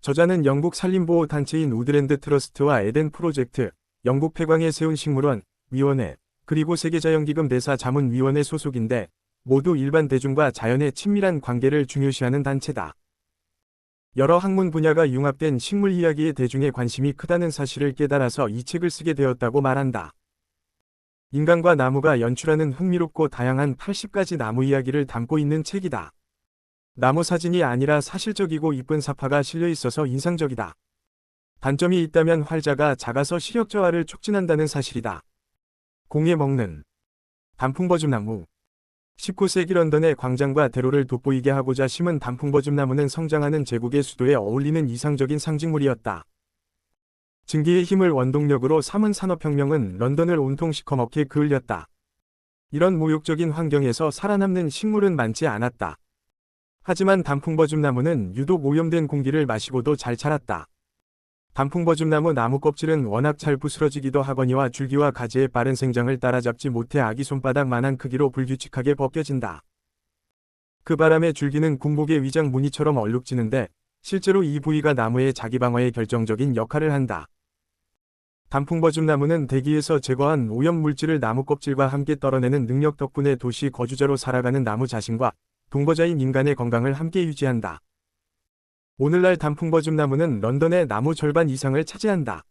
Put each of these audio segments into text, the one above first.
저자는 영국 산림보호단체인 우드랜드 트러스트와 에덴 프로젝트, 영국 폐광에 세운 식물원, 위원회, 그리고 세계자연기금 대사 자문위원회 소속인데 모두 일반 대중과 자연의 친밀한 관계를 중요시하는 단체다. 여러 학문 분야가 융합된 식물 이야기에 대중의 관심이 크다는 사실을 깨달아서 이 책을 쓰게 되었다고 말한다. 인간과 나무가 연출하는 흥미롭고 다양한 80가지 나무 이야기를 담고 있는 책이다. 나무 사진이 아니라 사실적이고 이쁜 사파가 실려 있어서 인상적이다. 단점이 있다면 활자가 작아서 시력 저하를 촉진한다는 사실이다. 공에 먹는 단풍버즘나무. 19세기 런던의 광장과 대로를 돋보이게 하고자 심은 단풍버즘나무는 성장하는 제국의 수도에 어울리는 이상적인 상징물이었다. 증기의 힘을 원동력으로 삼은 산업혁명은 런던을 온통 시커멓게 그을렸다. 이런 모욕적인 환경에서 살아남는 식물은 많지 않았다. 하지만 단풍버즘나무는 유독 오염된 공기를 마시고도 잘 자랐다. 단풍버즘나무 나무 껍질은 워낙 잘 부스러지기도 하거니와 줄기와 가지의 빠른 생장을 따라잡지 못해 아기 손바닥만한 크기로 불규칙하게 벗겨진다. 그 바람에 줄기는 군복의 위장 무늬처럼 얼룩지는데 실제로 이 부위가 나무의 자기방어에 결정적인 역할을 한다. 단풍버즘나무는 대기에서 제거한 오염물질을 나무 껍질과 함께 떨어내는 능력 덕분에 도시 거주자로 살아가는 나무 자신과 동거자인 인간의 건강을 함께 유지한다. 오늘날 단풍버즘나무는 런던의 나무 절반 이상을 차지한다.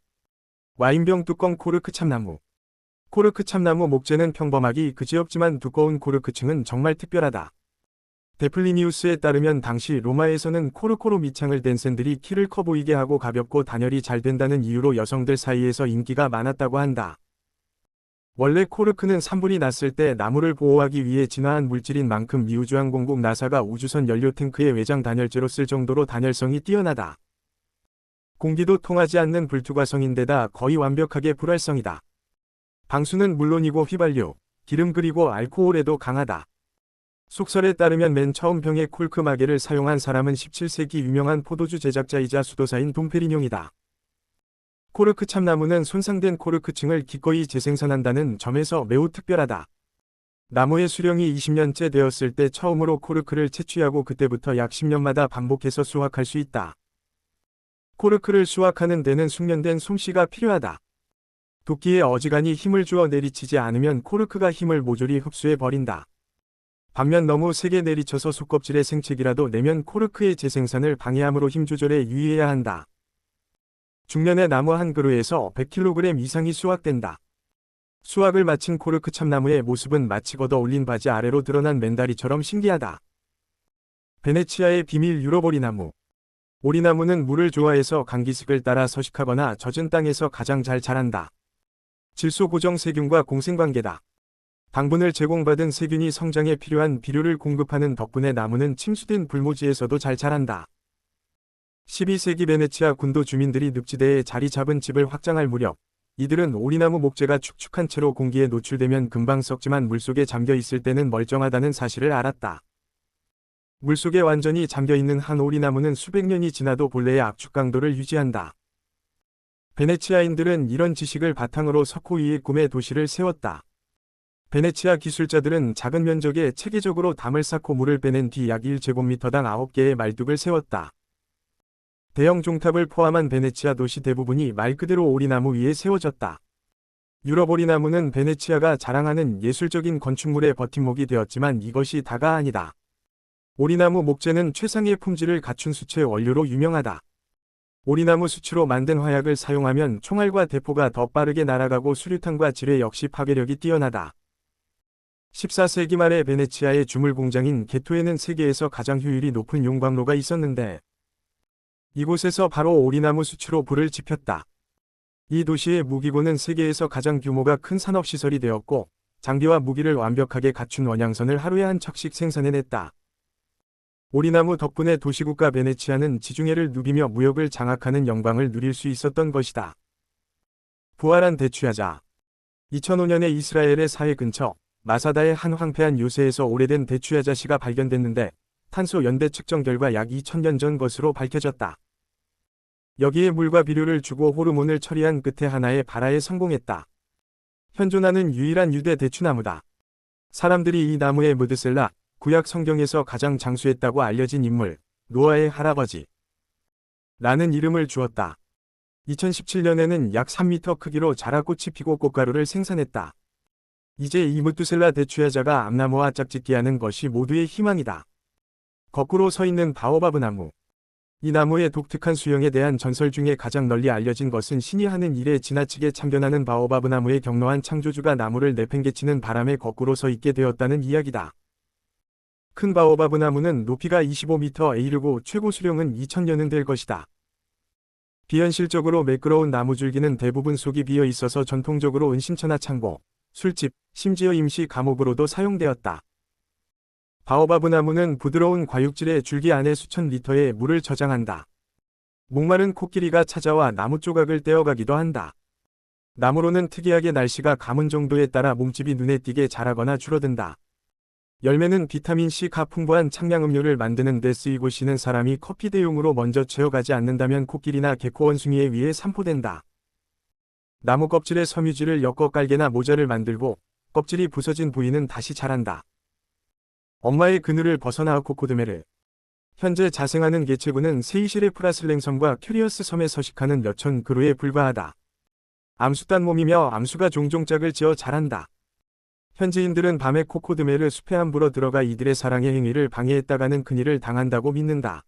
와인병 뚜껑 코르크 참나무. 코르크 참나무 목재는 평범하기 그지없지만 두꺼운 코르크층은 정말 특별하다. 데플리니우스에 따르면 당시 로마에서는 코르코로 밑창을 댄 샌들이 키를 커 보이게 하고 가볍고 단열이 잘 된다는 이유로 여성들 사이에서 인기가 많았다고 한다. 원래 코르크는 산불이 났을 때 나무를 보호하기 위해 진화한 물질인 만큼 미우주항공국 나사가 우주선 연료 탱크의 외장 단열재로 쓸 정도로 단열성이 뛰어나다. 공기도 통하지 않는 불투과성인데다 거의 완벽하게 불활성이다. 방수는 물론이고 휘발유, 기름 그리고 알코올에도 강하다. 속설에 따르면 맨 처음 병에 콜크 마개를 사용한 사람은 17세기 유명한 포도주 제작자이자 수도사인 돔페리뇽이다. 코르크 참나무는 손상된 코르크층을 기꺼이 재생산한다는 점에서 매우 특별하다. 나무의 수령이 20년째 되었을 때 처음으로 코르크를 채취하고 그때부터 약 10년마다 반복해서 수확할 수 있다. 코르크를 수확하는 데는 숙련된 솜씨가 필요하다. 도끼에 어지간히 힘을 주어 내리치지 않으면 코르크가 힘을 모조리 흡수해 버린다. 반면 너무 세게 내리쳐서 속껍질에 생채기라도 내면 코르크의 재생산을 방해하므로 힘 조절에 유의해야 한다. 중년의 나무 한 그루에서 100kg 이상이 수확된다. 수확을 마친 코르크 참나무의 모습은 마치 걷어 올린 바지 아래로 드러난 맨다리처럼 신기하다. 베네치아의 비밀 유럽 오리나무. 오리나무는 물을 좋아해서 강기슭을 따라 서식하거나 젖은 땅에서 가장 잘 자란다. 질소 고정 세균과 공생관계다. 당분을 제공받은 세균이 성장에 필요한 비료를 공급하는 덕분에 나무는 침수된 불모지에서도 잘 자란다. 12세기 베네치아 군도 주민들이 늪지대에 자리 잡은 집을 확장할 무렵 이들은 오리나무 목재가 축축한 채로 공기에 노출되면 금방 썩지만 물속에 잠겨 있을 때는 멀쩡하다는 사실을 알았다. 물속에 완전히 잠겨 있는 한 오리나무는 수백 년이 지나도 본래의 압축 강도를 유지한다. 베네치아인들은 이런 지식을 바탕으로 석호 위에 꿈의 도시를 세웠다. 베네치아 기술자들은 작은 면적에 체계적으로 담을 쌓고 물을 빼낸 뒤 약 1제곱미터당 9개의 말뚝을 세웠다. 대형 종탑을 포함한 베네치아 도시 대부분이 말 그대로 오리나무 위에 세워졌다. 유럽 오리나무는 베네치아가 자랑하는 예술적인 건축물의 버팀목이 되었지만 이것이 다가 아니다. 오리나무 목재는 최상의 품질을 갖춘 수채 원료로 유명하다. 오리나무 수치로 만든 화약을 사용하면 총알과 대포가 더 빠르게 날아가고 수류탄과 지뢰 역시 파괴력이 뛰어나다. 14세기 말에 베네치아의 주물 공장인 게토에는 세계에서 가장 효율이 높은 용광로가 있었는데 이곳에서 바로 오리나무 수치로 불을 지폈다. 이 도시의 무기고는 세계에서 가장 규모가 큰 산업시설이 되었고 장비와 무기를 완벽하게 갖춘 원양선을 하루에 한 척씩 생산해냈다. 오리나무 덕분에 도시국가 베네치아는 지중해를 누비며 무역을 장악하는 영광을 누릴 수 있었던 것이다. 부활한 대추야자. 2005년에 이스라엘의 사해 근처 마사다의 한 황폐한 요새에서 오래된 대추야자씨가 발견됐는데 탄소 연대 측정 결과 약 2000년 전 것으로 밝혀졌다. 여기에 물과 비료를 주고 호르몬을 처리한 끝에 하나의 발화에 성공했다. 현존하는 유일한 유대 대추나무다. 사람들이 이 나무의 무드셀라, 구약 성경에서 가장 장수했다고 알려진 인물, 노아의 할아버지. 라는 이름을 주었다. 2017년에는 약 3m 크기로 자라 꽃이 피고 꽃가루를 생산했다. 이제 이 무투셀라 대추야자가 암나무와 짝짓기하는 것이 모두의 희망이다. 거꾸로 서 있는 바오바브 나무. 이 나무의 독특한 수영에 대한 전설 중에 가장 널리 알려진 것은 신이 하는 일에 지나치게 참견하는 바오바브 나무의 경노한 창조주가 나무를 내팽개치는 바람에 거꾸로 서 있게 되었다는 이야기다. 큰 바오바브 나무는 높이가 25m에 이르고 최고 수령은 2000년은 될 것이다. 비현실적으로 매끄러운 나무줄기는 대부분 속이 비어 있어서 전통적으로 은신처나 창고, 술집, 심지어 임시 감옥으로도 사용되었다. 바오바브 나무는 부드러운 과육질의 줄기 안에 수천 리터의 물을 저장한다. 목마른 코끼리가 찾아와 나무 조각을 떼어가기도 한다. 나무로는 특이하게 날씨가 가문 정도에 따라 몸집이 눈에 띄게 자라거나 줄어든다. 열매는 비타민C가 풍부한 창량음료를 만드는 데 쓰이고 쉬는 사람이 커피 대용으로 먼저 채워가지 않는다면 코끼리나 개코 원숭이에 의해 산포된다. 나무 껍질에 섬유질을 엮어 깔개나 모자를 만들고 껍질이 부서진 부위는 다시 자란다. 엄마의 그늘을 벗어나 코코드메르. 현재 자생하는 개체군은 세이실의 프라슬랭 섬과 큐리어스 섬에 서식하는 몇천 그루에 불과하다. 암수단 몸이며 암수가 종종 짝을 지어 자란다. 현지인들은 밤에 코코드메르 숲에 함부로 들어가 이들의 사랑의 행위를 방해했다가는 큰일을 당한다고 믿는다.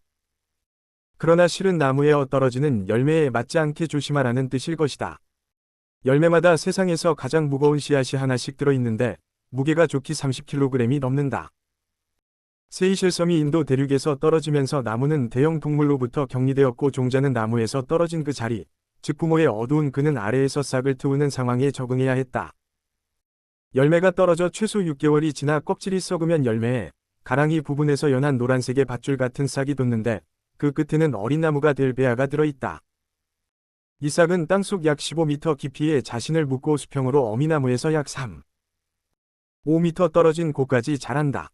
그러나 실은 나무에 떨어지는 열매에 맞지 않게 조심하라는 뜻일 것이다. 열매마다 세상에서 가장 무거운 씨앗이 하나씩 들어있는데 무게가 좋기 30kg이 넘는다. 세이실 섬이 인도 대륙에서 떨어지면서 나무는 대형 동물로부터 격리되었고 종자는 나무에서 떨어진 그 자리, 즉 부모의 어두운 그늘 아래에서 싹을 트우는 상황에 적응해야 했다. 열매가 떨어져 최소 6개월이 지나 껍질이 썩으면 열매에 가랑이 부분에서 연한 노란색의 밧줄 같은 싹이 돋는데 그 끝에는 어린 나무가 될 배아가 들어있다. 이 싹은 땅속 약 15m 깊이에 자신을 묻고 수평으로 어미나무에서 약 5m 떨어진 곳까지 자란다.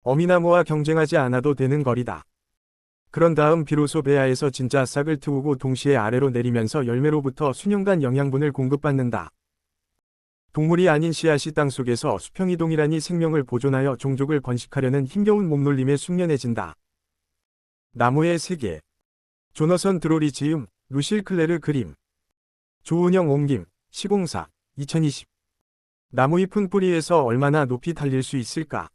어미나무와 경쟁하지 않아도 되는 거리다. 그런 다음 비로소 배아에서 진짜 싹을 트우고 동시에 아래로 내리면서 열매로부터 수년간 영양분을 공급받는다. 동물이 아닌 씨앗이 땅속에서 수평이 동일하니 생명을 보존하여 종족을 번식하려는 힘겨운 몸놀림에 숙련해진다. 나무의 세계. 조너선 드로리 지음, 루실 클레르 그림. 조은영 옮김, 시공사, 2020. 나무잎은 뿌리에서 얼마나 높이 달릴 수 있을까?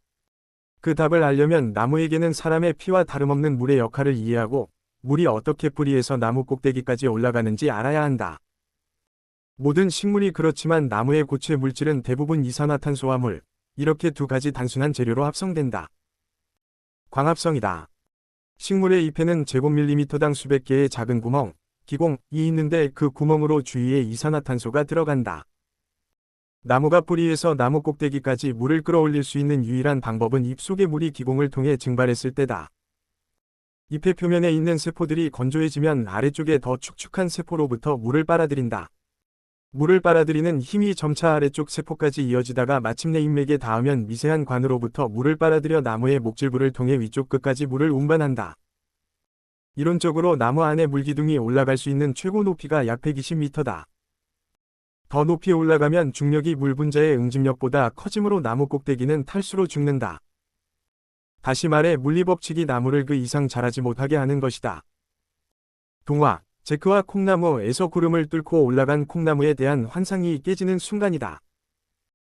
그 답을 알려면 나무에게는 사람의 피와 다름없는 물의 역할을 이해하고 물이 어떻게 뿌리에서 나무 꼭대기까지 올라가는지 알아야 한다. 모든 식물이 그렇지만 나무의 고체 물질은 대부분 이산화탄소와 물, 이렇게 두 가지 단순한 재료로 합성된다. 광합성이다. 식물의 잎에는 제곱밀리미터당 수백 개의 작은 구멍, 기공이 있는데 그 구멍으로 주위에 이산화탄소가 들어간다. 나무가 뿌리에서 나무 꼭대기까지 물을 끌어올릴 수 있는 유일한 방법은 잎 속의 물이 기공을 통해 증발했을 때다. 잎의 표면에 있는 세포들이 건조해지면 아래쪽에 더 축축한 세포로부터 물을 빨아들인다. 물을 빨아들이는 힘이 점차 아래쪽 세포까지 이어지다가 마침내 잎맥에 닿으면 미세한 관으로부터 물을 빨아들여 나무의 목질부를 통해 위쪽 끝까지 물을 운반한다. 이론적으로 나무 안에 물기둥이 올라갈 수 있는 최고 높이가 약 120m다. 더 높이 올라가면 중력이 물 분자의 응집력보다 커지므로 나무 꼭대기는 탈수로 죽는다. 다시 말해 물리법칙이 나무를 그 이상 자라지 못하게 하는 것이다. 동화, 제크와 콩나무에서 구름을 뚫고 올라간 콩나무에 대한 환상이 깨지는 순간이다.